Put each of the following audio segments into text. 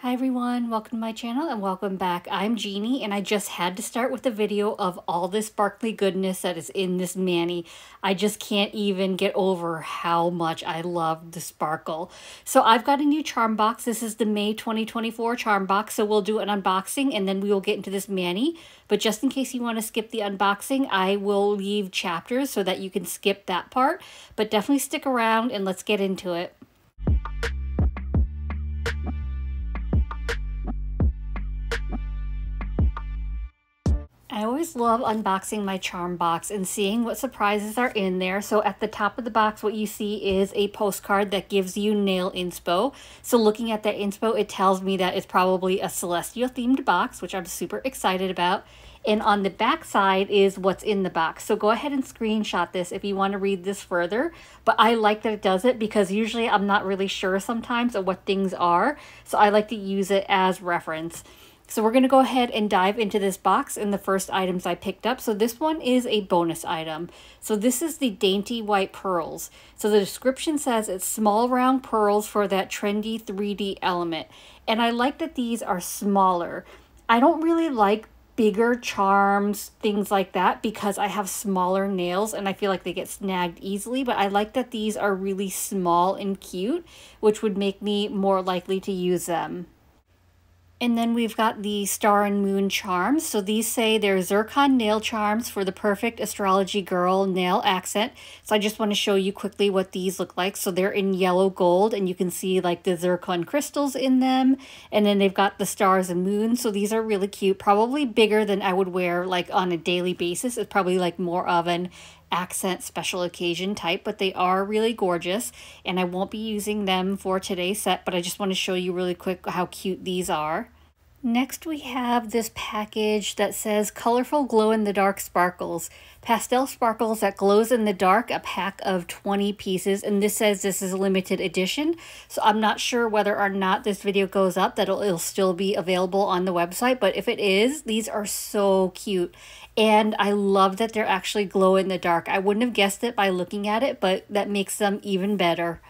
Hi everyone, welcome to my channel and welcome back. I'm Jeannie and I just had to start with a video of all this sparkly goodness that is in this mani. I just can't even get over how much I love the sparkle. So I've got a new charm box. This is the May 2024 charm box. So we'll do an unboxing and then we will get into this mani. But just in case you want to skip the unboxing, I will leave chapters so that you can skip that part. But definitely stick around and let's get into it. I always love unboxing my charm box and seeing what surprises are in there. So at the top of the box, what you see is a postcard that gives you nail inspo. So looking at that inspo, it tells me that it's probably a celestial themed box, which I'm super excited about. And on the back side is what's in the box. So go ahead and screenshot this if you want to read this further. But I like that it does it because usually I'm not really sure sometimes of what things are. So I like to use it as reference. So we're going to go ahead and dive into this box and the first items I picked up. So this one is a bonus item. So this is the Dainty White Pearls. So the description says it's small round pearls for that trendy 3D element. And I like that these are smaller. I don't really like bigger charms, things like that, because I have smaller nails and I feel like they get snagged easily. But I like that these are really small and cute, which would make me more likely to use them. And then we've got the Star and Moon charms. So these say they're zircon nail charms for the perfect astrology girl nail accent. So I just want to show you quickly what these look like. So they're in yellow gold and you can see like the zircon crystals in them. And then they've got the stars and moons. So these are really cute, probably bigger than I would wear like on a daily basis. It's probably like more of an accent special occasion type, but they are really gorgeous and I won't be using them for today's set, but I just want to show you really quick how cute these are. Next we have this package that says colorful glow-in-the-dark sparkles. Pastel sparkles that glows in the dark, a pack of 20 pieces, and this says this is a limited edition. So I'm not sure whether or not this video goes up that it'll still be available on the website, but if it is, these are so cute. And I love that they're actually glow in the dark. I wouldn't have guessed it by looking at it, but that makes them even better.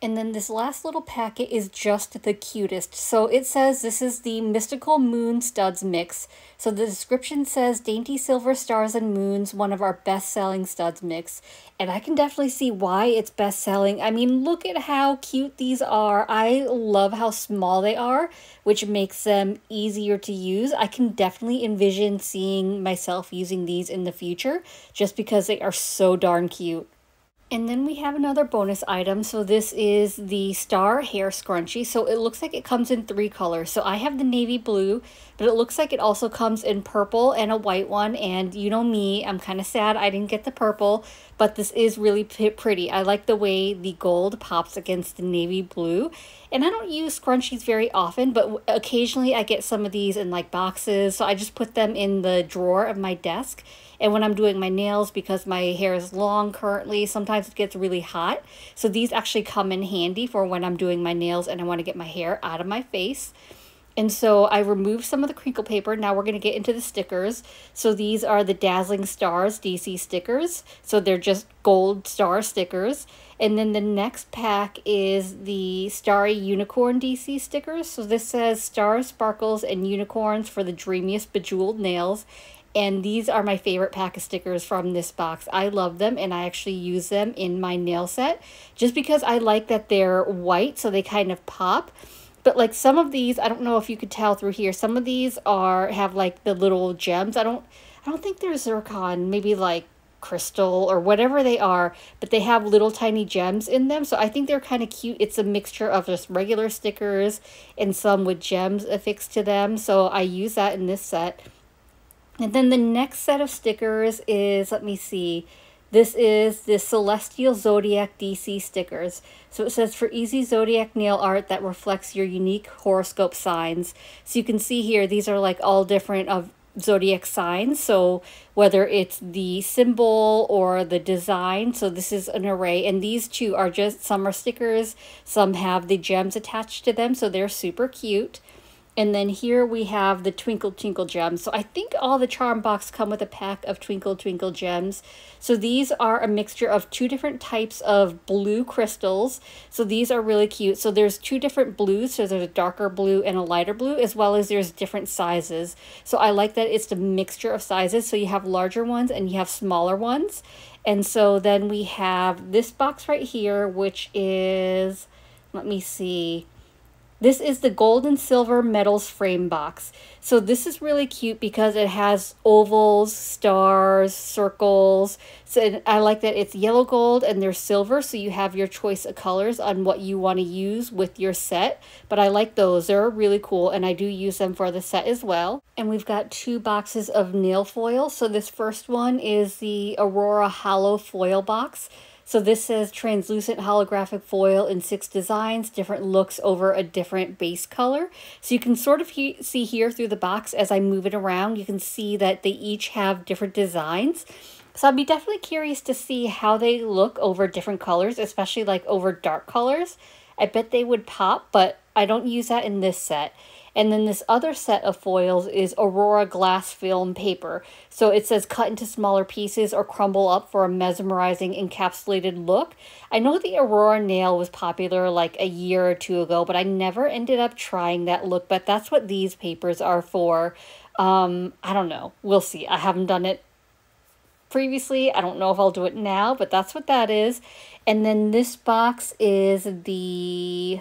And then this last little packet is just the cutest. So it says this is the Mystical Moon Studs Mix. So the description says Dainty Silver Stars and Moons, one of our best-selling studs mix. And I can definitely see why it's best-selling. I mean, look at how cute these are. I love how small they are, which makes them easier to use. I can definitely envision seeing myself using these in the future just because they are so darn cute. And then we have another bonus item. So this is the Star Hair Scrunchie. So it looks like it comes in 3 colors. So I have the navy blue, but it looks like it also comes in purple and a white one. And you know me, I'm kind of sad I didn't get the purple, but this is really pretty. I like the way the gold pops against the navy blue. And I don't use scrunchies very often, but occasionally I get some of these in like boxes. So I just put them in the drawer of my desk. And when I'm doing my nails, because my hair is long currently, sometimes it gets really hot. So these actually come in handy for when I'm doing my nails and I want to get my hair out of my face. And so I removed some of the crinkle paper. Now we're going to get into the stickers. So these are the Dazzling Stars DC stickers. So they're just gold star stickers. And then the next pack is the Starry Unicorn DC stickers. So this says Stars, Sparkles, and Unicorns for the dreamiest bejeweled nails. And these are my favorite pack of stickers from this box. I love them and I actually use them in my nail set just because I like that they're white so they kind of pop. But like some of these, I don't know if you could tell through here, some of these have like the little gems. I don't think they're zircon, maybe like crystal or whatever they are, but they have little tiny gems in them. So I think they're kind of cute. It's a mixture of just regular stickers and some with gems affixed to them. So I use that in this set. And then the next set of stickers is, let me see, this is the Celestial Zodiac DC stickers. So it says for easy zodiac nail art that reflects your unique horoscope signs. So you can see here, these are like all different of zodiac signs. So whether it's the symbol or the design, so this is an array. And these two are just, some are stickers, some have the gems attached to them. So they're super cute. And then here we have the Twinkle Twinkle gems. So I think all the charm box come with a pack of Twinkle Twinkle gems. So these are a mixture of 2 different types of blue crystals. So these are really cute. So there's 2 different blues. So there's a darker blue and a lighter blue, as well as there's different sizes. So I like that it's the mixture of sizes. So you have larger ones and you have smaller ones. And so then we have this box right here, which is, let me see. This is the gold and silver metals frame box. So this is really cute because it has ovals, stars, circles. So I like that it's yellow gold and there's silver. So you have your choice of colors on what you want to use with your set. But I like those. They're really cool and I do use them for the set as well. And we've got 2 boxes of nail foil. So this first one is the Aurora Hollow Foil box. So this says translucent holographic foil in 6 designs, different looks over a different base color. So you can sort of see here through the box as I move it around, you can see that they each have different designs. So I'd be definitely curious to see how they look over different colors, especially like over dark colors. I bet they would pop, but I don't use that in this set. And then this other set of foils is Aurora glass film paper. So it says cut into smaller pieces or crumble up for a mesmerizing encapsulated look. I know the Aurora nail was popular like a year or 2 ago, but I never ended up trying that look. But that's what these papers are for. I don't know. We'll see. I haven't done it previously. I don't know if I'll do it now, but that's what that is. And then this box is the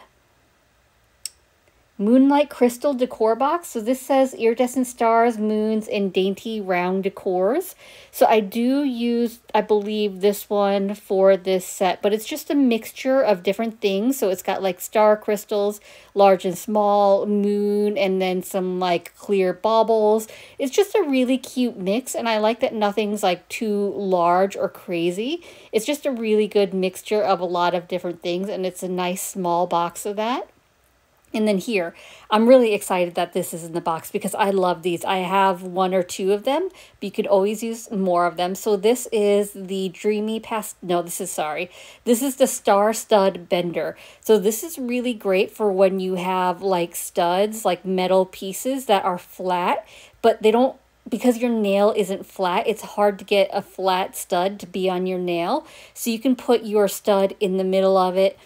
Moonlight Crystal Decor Box. So this says iridescent stars, moons, and dainty round decors. So I do use, I believe, this one for this set, but it's just a mixture of different things. So it's got like star crystals, large and small, moon, and then some like clear baubles. It's just a really cute mix, and I like that nothing's like too large or crazy. It's just a really good mixture of a lot of different things, and it's a nice small box of that. And then here, I'm really excited that this is in the box because I love these. I have 1 or 2 of them, but you could always use more of them. So this is the this is the Star Stud Bender. So this is really great for when you have like studs, like metal pieces that are flat, but they don't, because your nail isn't flat, it's hard to get a flat stud to be on your nail. So you can put your stud in the middle of it,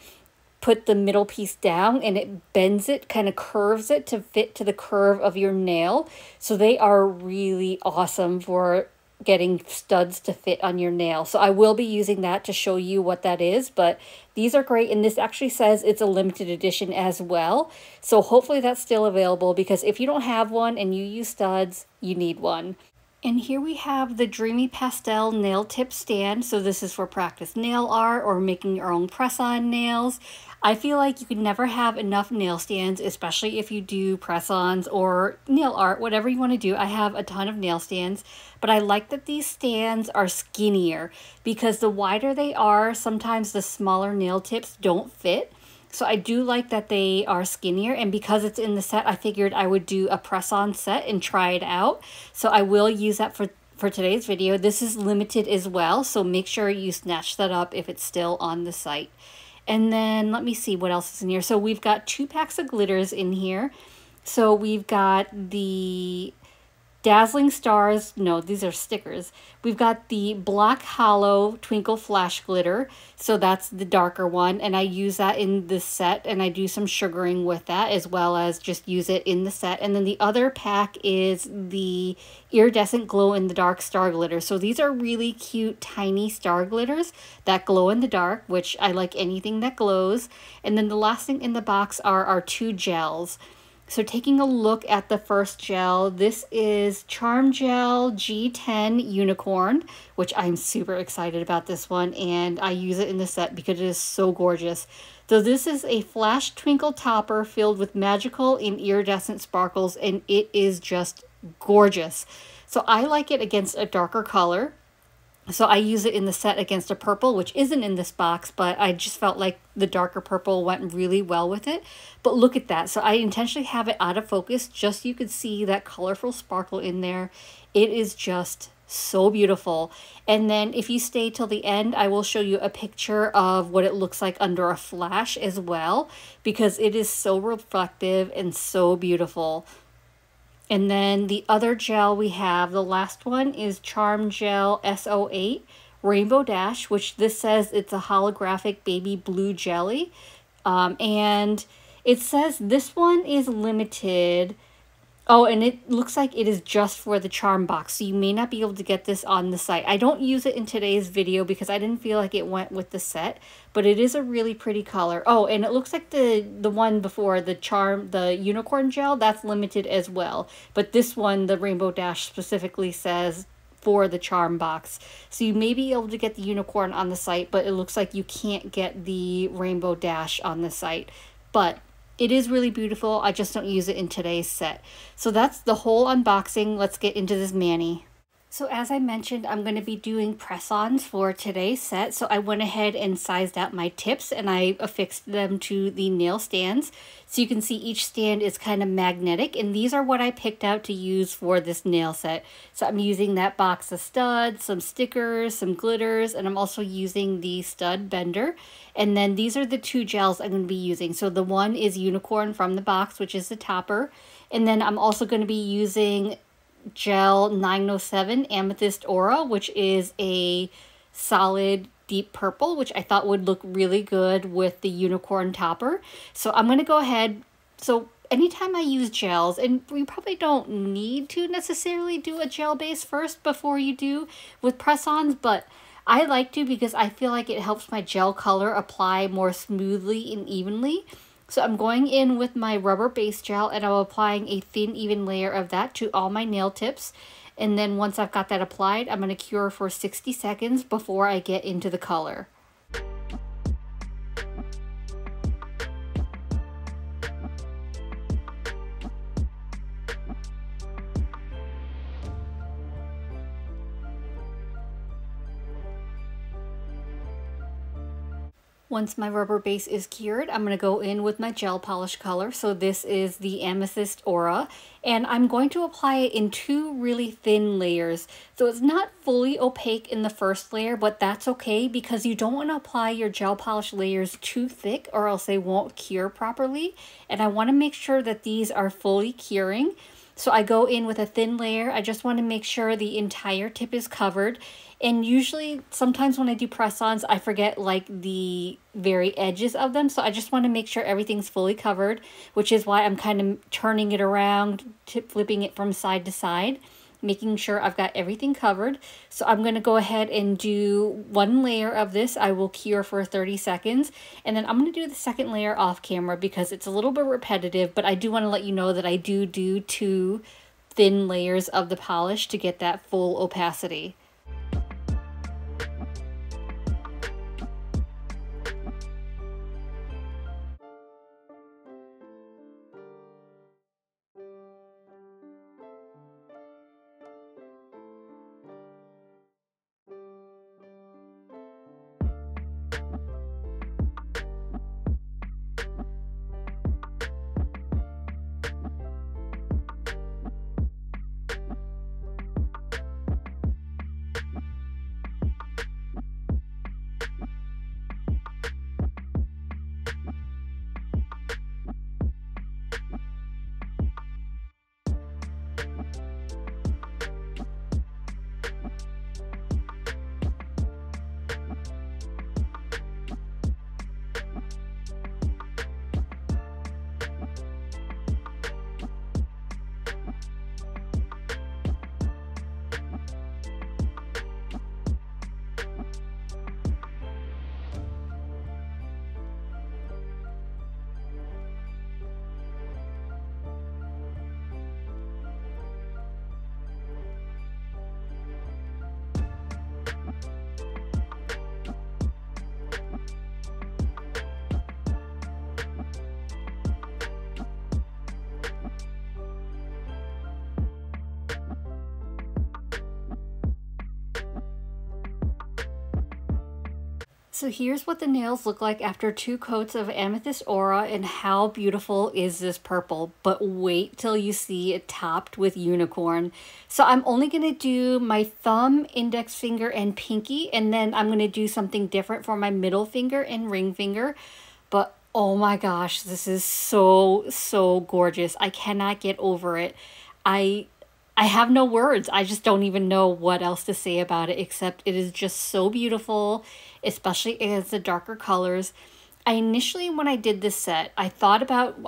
put the middle piece down, and it bends it, kind of curves it to fit to the curve of your nail. So they are really awesome for getting studs to fit on your nail. So I will be using that to show you what that is, but these are great. And this actually says it's a limited edition as well. So hopefully that's still available, because if you don't have one and you use studs, you need one. And here we have the Dreamy Pastel Nail Tip Stand. So this is for practice nail art or making your own press-on nails. I feel like you can never have enough nail stands, especially if you do press-ons or nail art, whatever you want to do. I have a ton of nail stands, but I like that these stands are skinnier, because the wider they are, sometimes the smaller nail tips don't fit. So I do like that they are skinnier, and because it's in the set, I figured I would do a press-on set and try it out. So I will use that for today's video. This is limited as well, so make sure you snatch that up if it's still on the site. And then let me see what else is in here. So we've got 2 packs of glitters in here. So we've got the Dazzling Stars, no, these are stickers. We've got the Black Hollow Twinkle Flash Glitter. So that's the darker one, and I use that in this set, and I do some sugaring with that as well as just use it in the set. And then the other pack is the Iridescent Glow in the Dark Star Glitter. So these are really cute tiny star glitters that glow in the dark, which I like anything that glows. And then the last thing in the box are our 2 gels. So taking a look at the first gel, this is Charm Gel G10 Unicorn, which I'm super excited about this one, and I use it in the set because it is so gorgeous. So this is a flash twinkle topper filled with magical and iridescent sparkles, and it is just gorgeous. So I like it against a darker color. So I use it in the set against a purple, which isn't in this box, but I just felt like the darker purple went really well with it. But look at that. So I intentionally have it out of focus just so you could see that colorful sparkle in there. It is just So beautiful. And then if you stay till the end, I will show you a picture of what it looks like under a flash as well, because it is so reflective and so beautiful. And then the other gel we have, the last one is Charm Gel SO8 Rainbow Dash, which this says it's a holographic baby blue jelly. And it says this one is limited. Oh, and it looks like it is just for the charm box, so you may not be able to get this on the site. I don't use it in today's video because I didn't feel like it went with the set, but it is a really pretty color. Oh, and it looks like the one before, the unicorn gel, that's limited as well. But this one, the Rainbow Dash, specifically says for the charm box. So you may be able to get the unicorn on the site, but it looks like you can't get the Rainbow Dash on the site. But it is really beautiful. I just don't use it in today's set. So that's the whole unboxing. Let's get into this mani. So as I mentioned, I'm going to be doing press-ons for today's set. So I went ahead and sized out my tips and I affixed them to the nail stands. So you can see each stand is kind of magnetic, and these are what I picked out to use for this nail set. So I'm using that box of studs, some stickers, some glitters, and I'm also using the stud bender. And then these are the two gels I'm going to be using. So the one is Unicorn from the box, which is the topper. And then I'm also going to be using Gel 907 Amethyst Aura, which is a solid deep purple, which I thought would look really good with the unicorn topper. So I'm going to go ahead. So anytime I use gels, and you probably don't need to necessarily do a gel base first before you do with press-ons, but I like to because I feel like it helps my gel color apply more smoothly and evenly. So I'm going in with my rubber base gel and I'm applying a thin, even layer of that to all my nail tips. And then once I've got that applied, I'm going to cure for 60 seconds before I get into the color. Once my rubber base is cured, I'm going to go in with my gel polish color. So this is the Amethyst Aura, and I'm going to apply it in two really thin layers. So it's not fully opaque in the first layer, but that's okay because you don't want to apply your gel polish layers too thick or else they won't cure properly. And I want to make sure that these are fully curing. So I go in with a thin layer. I just want to make sure the entire tip is covered. And usually, sometimes when I do press-ons, I forget like the very edges of them. So I just want to make sure everything's fully covered, which is why I'm kind of turning it around, flipping it from side to side, making sure I've got everything covered. So I'm going to go ahead and do one layer of this. I will cure for 30 seconds. And then I'm going to do the second layer off camera because it's a little bit repetitive, but I do want to let you know that I do two thin layers of the polish to get that full opacity. So here's what the nails look like after 2 coats of Amethyst Aura, and how beautiful is this purple. But wait till you see it topped with unicorn. So I'm only going to do my thumb, index finger, and pinky, and then I'm going to do something different for my middle finger and ring finger. But oh my gosh, this is so gorgeous. I cannot get over it. I have no words. I just don't even know what else to say about it, except it is just so beautiful, especially against the darker colors. I initially, when I did this set, I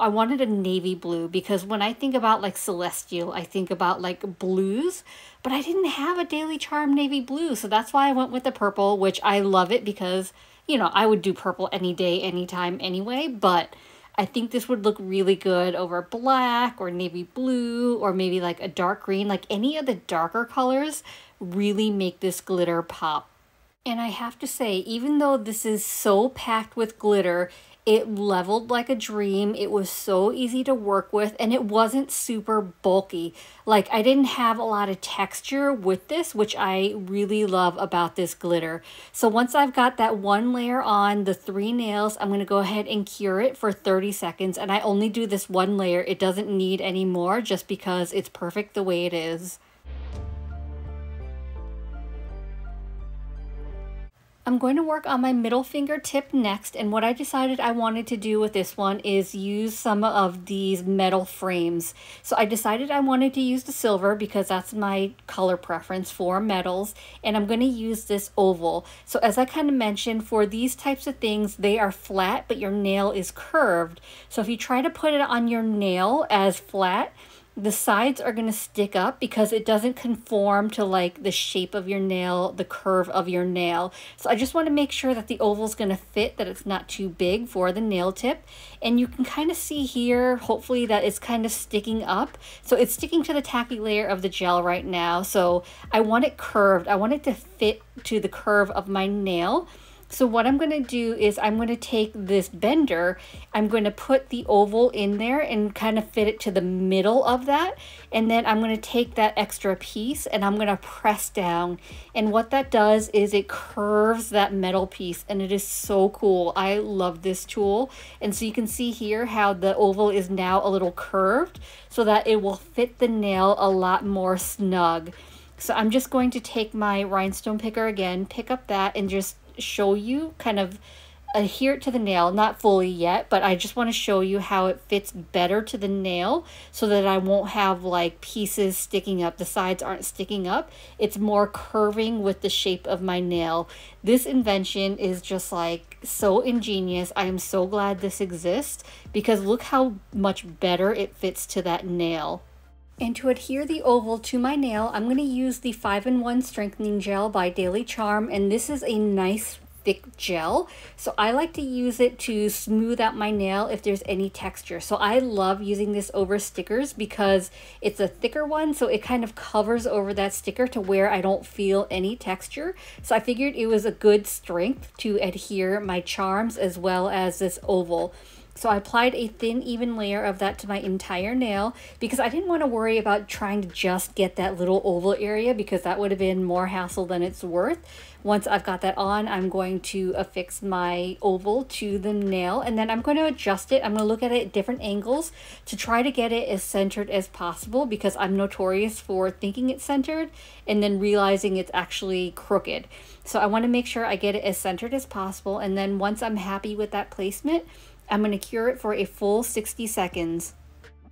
wanted a navy blue, because when I think about like celestial, I think about like blues, but I didn't have a Daily Charme navy blue. So that's why I went with the purple, which I love it because, you know, I would do purple any day, anytime, anyway, but I think this would look really good over black or navy blue, or maybe like a dark green. Like any of the darker colors really make this glitter pop. And I have to say, even though this is so packed with glitter, it leveled like a dream. It was so easy to work with, and it wasn't super bulky. Like, I didn't have a lot of texture with this, which I really love about this glitter. So once I've got that one layer on the 3 nails, I'm going to go ahead and cure it for 30 seconds. And I only do this one layer. It doesn't need any more, just because it's perfect the way it is. I'm going to work on my middle finger tip next, and what I decided I wanted to do with this one is use some of these metal frames. So I decided I wanted to use the silver because that's my color preference for metals, and I'm going to use this oval. So as I kind of mentioned, for these types of things, they are flat, but your nail is curved. So if you try to put it on your nail as flat, the sides are going to stick up because it doesn't conform to like the shape of your nail, the curve of your nail. So I just want to make sure that the oval is going to fit, that it's not too big for the nail tip. And you can kind of see here, hopefully, that it's kind of sticking up. So it's sticking to the tacky layer of the gel right now. So I want it curved. I want it to fit to the curve of my nail. So what I'm going to do is I'm going to take this bender, I'm going to put the oval in there and kind of fit it to the middle of that. And then I'm going to take that extra piece and I'm going to press down. And what that does is it curves that metal piece, and it is so cool. I love this tool. And so you can see here how the oval is now a little curved so that it will fit the nail a lot more snug. So I'm just going to take my rhinestone picker again, pick up that, and just show you, kind of adhere it to the nail, not fully yet, but I just want to show you how it fits better to the nail so that I won't have like pieces sticking up. The sides aren't sticking up. It's more curving with the shape of my nail. This invention is just like so ingenious. I am so glad this exists because look how much better it fits to that nail. And to adhere the oval to my nail, I'm going to use the 5-in-1 Strengthening Gel by Daily Charme, and this is a nice thick gel. So I like to use it to smooth out my nail if there's any texture. So I love using this over stickers because it's a thicker one, so it kind of covers over that sticker to where I don't feel any texture. So I figured it was a good strength to adhere my charms as well as this oval. So I applied a thin, even layer of that to my entire nail because I didn't want to worry about trying to just get that little oval area because that would have been more hassle than it's worth. Once I've got that on, I'm going to affix my oval to the nail, and then I'm going to adjust it. I'm going to look at it at different angles to try to get it as centered as possible because I'm notorious for thinking it's centered and then realizing it's actually crooked. So I want to make sure I get it as centered as possible, and then once I'm happy with that placement, I'm going to cure it for a full 60 seconds.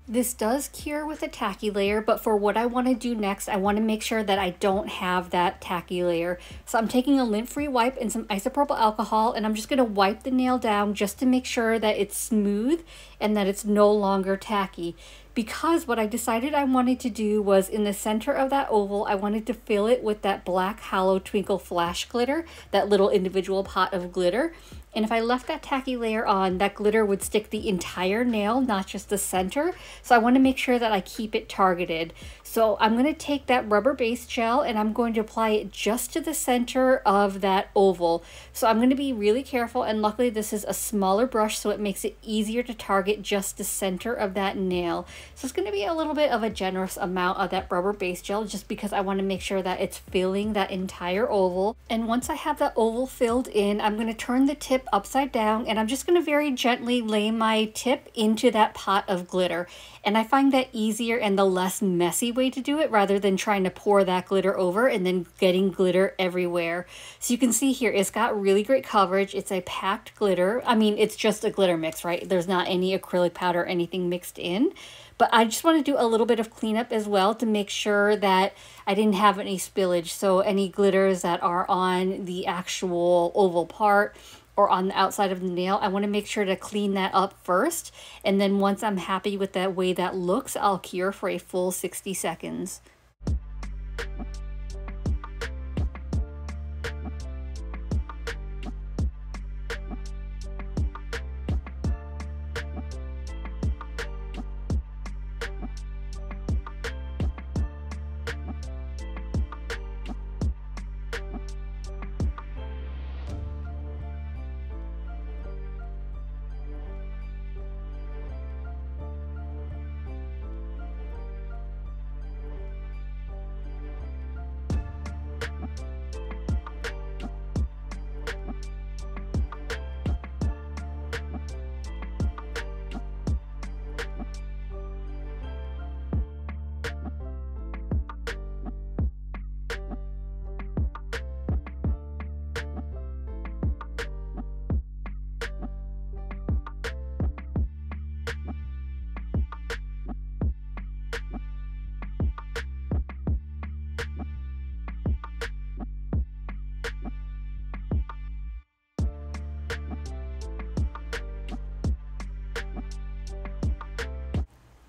This does cure with a tacky layer, but for what I want to do next, I want to make sure that I don't have that tacky layer. So I'm taking a lint-free wipe and some isopropyl alcohol, and I'm just going to wipe the nail down just to make sure that it's smooth and that it's no longer tacky. Because what I decided I wanted to do was in the center of that oval, I wanted to fill it with that black hollow twinkle flash glitter, that little individual pot of glitter. And if I left that tacky layer on, that glitter would stick the entire nail, not just the center. So I want to make sure that I keep it targeted. So I'm going to take that rubber base gel and I'm going to apply it just to the center of that oval. So I'm going to be really careful, and luckily this is a smaller brush so it makes it easier to target just the center of that nail. So it's going to be a little bit of a generous amount of that rubber base gel just because I want to make sure that it's filling that entire oval. And once I have that oval filled in, I'm going to turn the tip upside down and I'm just going to very gently lay my tip into that pot of glitter. And I find that easier and the less messy way to do it rather than trying to pour that glitter over and then getting glitter everywhere. So you can see here, it's got really great coverage. It's a packed glitter. I mean, it's just a glitter mix, right? There's not any acrylic powder or anything mixed in. But I just want to do a little bit of cleanup as well to make sure that I didn't have any spillage. So any glitters that are on the actual oval part or on the outside of the nail, I want to make sure to clean that up first. And then once I'm happy with that way that looks, I'll cure for a full 60 seconds.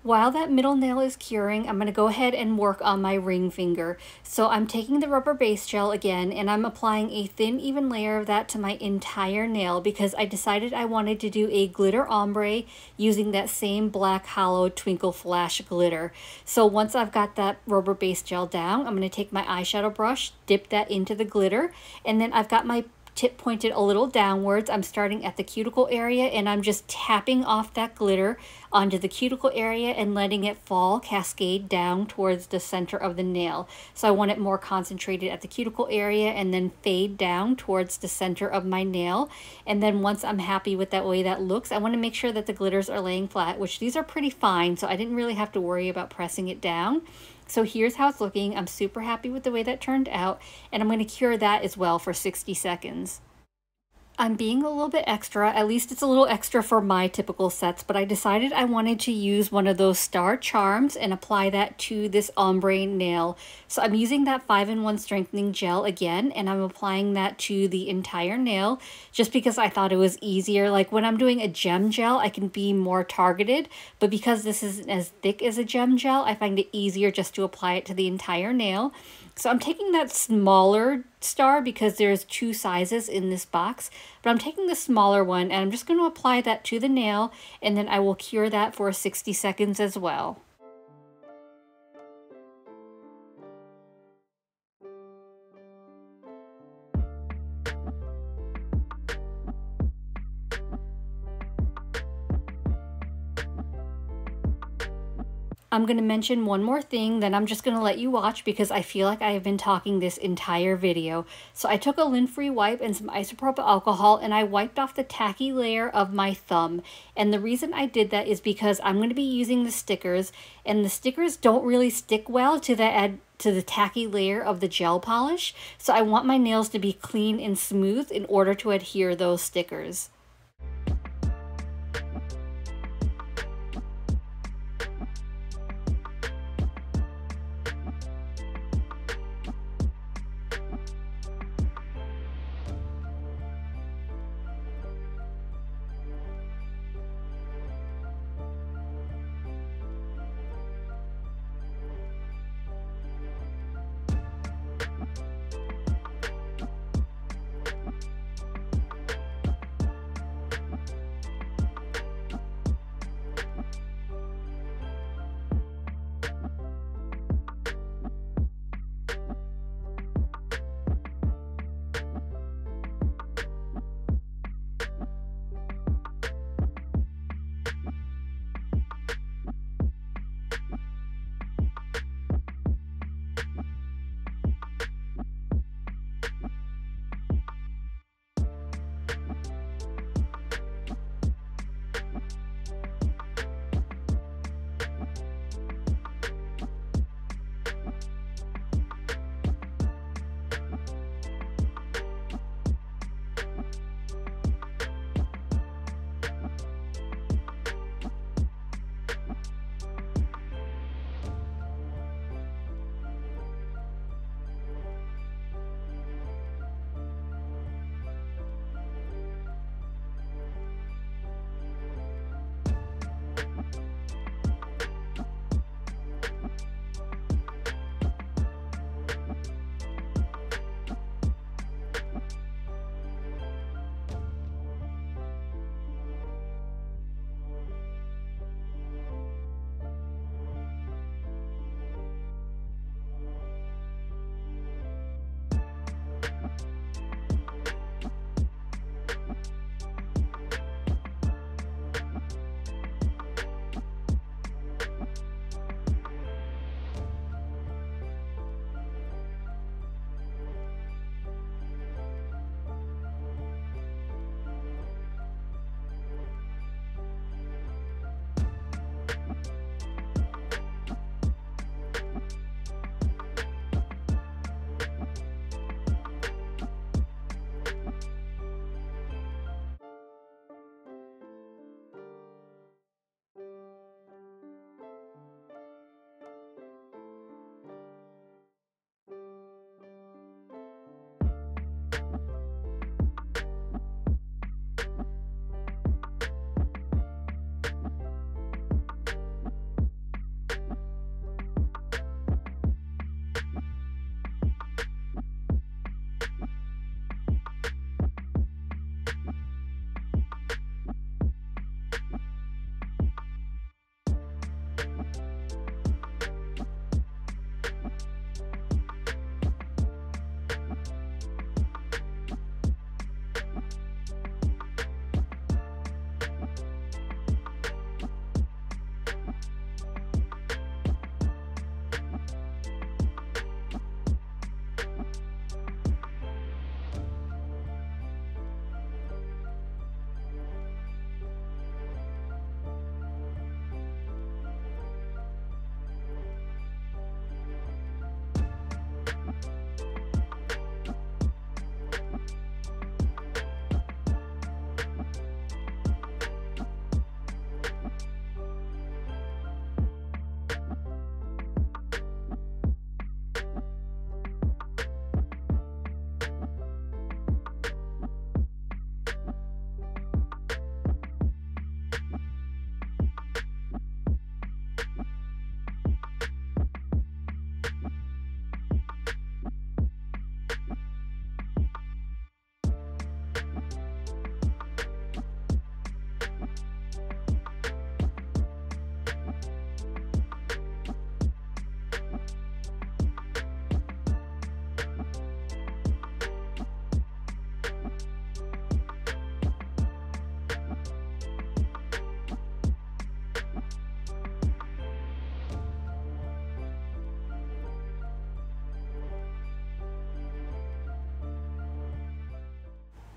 While that middle nail is curing, I'm going to go ahead and work on my ring finger. So I'm taking the rubber base gel again and I'm applying a thin, even layer of that to my entire nail because I decided I wanted to do a glitter ombre using that same black hollow twinkle flash glitter. So once I've got that rubber base gel down, I'm going to take my eyeshadow brush, dip that into the glitter, and then I've got my tip pointed a little downwards. I'm starting at the cuticle area and I'm just tapping off that glitter onto the cuticle area and letting it fall, cascade down towards the center of the nail. So I want it more concentrated at the cuticle area and then fade down towards the center of my nail. And then once I'm happy with that way that looks, I want to make sure that the glitters are laying flat, which these are pretty fine, so I didn't really have to worry about pressing it down. So here's how it's looking. I'm super happy with the way that turned out, and I'm going to cure that as well for 60 seconds. I'm being a little bit extra, at least it's a little extra for my typical sets, but I decided I wanted to use one of those star charms and apply that to this ombre nail. So I'm using that 5-in-1 strengthening gel again, and I'm applying that to the entire nail just because I thought it was easier. Like when I'm doing a gem gel, I can be more targeted, but because this isn't as thick as a gem gel, I find it easier just to apply it to the entire nail. So I'm taking that smaller star because there's 2 sizes in this box, but I'm taking the smaller one and I'm just going to apply that to the nail, and then I will cure that for 60 seconds as well. I'm going to mention one more thing, then I'm just going to let you watch because I feel like I have been talking this entire video. So I took a lint-free wipe and some isopropyl alcohol and I wiped off the tacky layer of my thumb. And the reason I did that is because I'm going to be using the stickers, and the stickers don't really stick well to the tacky layer of the gel polish. So I want my nails to be clean and smooth in order to adhere those stickers.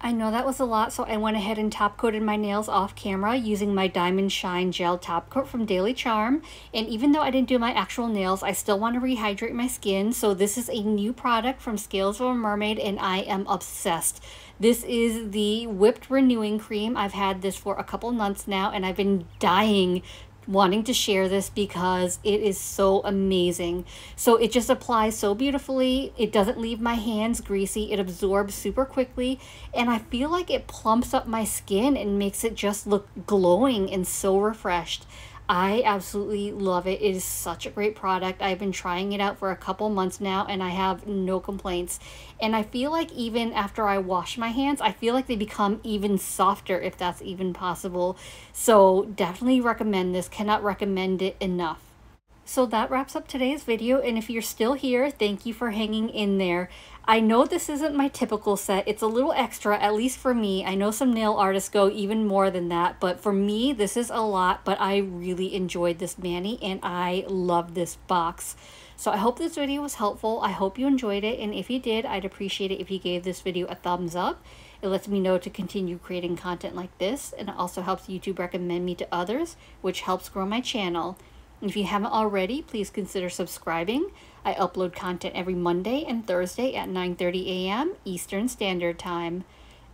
I know that was a lot, so I went ahead and top coated my nails off camera using my Diamond Shine Gel Top Coat from Daily Charm. And even though I didn't do my actual nails, I still want to rehydrate my skin. So this is a new product from Scales of a Mermaid, and I am obsessed. This is the Whipped Renewing Cream. I've had this for a couple months now, and I've been dying wanting to share this because it is so amazing. So it just applies so beautifully. It doesn't leave my hands greasy. It absorbs super quickly, and I feel like it plumps up my skin and makes it just look glowing and so refreshed. I absolutely love it. It is such a great product. I've been trying it out for a couple months now, and I have no complaints. And I feel like even after I wash my hands, I feel like they become even softer, if that's even possible. So definitely recommend this. Cannot recommend it enough. So that wraps up today's video, and if you're still here, thank you for hanging in there. I know this isn't my typical set. It's a little extra, at least for me. I know some nail artists go even more than that, but for me, this is a lot, but I really enjoyed this mani, and I love this box. So I hope this video was helpful. I hope you enjoyed it, and if you did, I'd appreciate it if you gave this video a thumbs up. It lets me know to continue creating content like this, and it also helps YouTube recommend me to others, which helps grow my channel. If you haven't already, please consider subscribing. I upload content every Monday and Thursday at 9:30 a.m. Eastern Standard Time.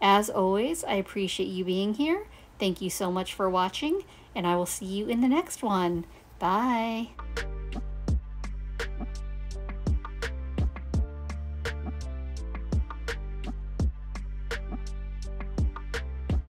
As always, I appreciate you being here. Thank you so much for watching, and I will see you in the next one. Bye!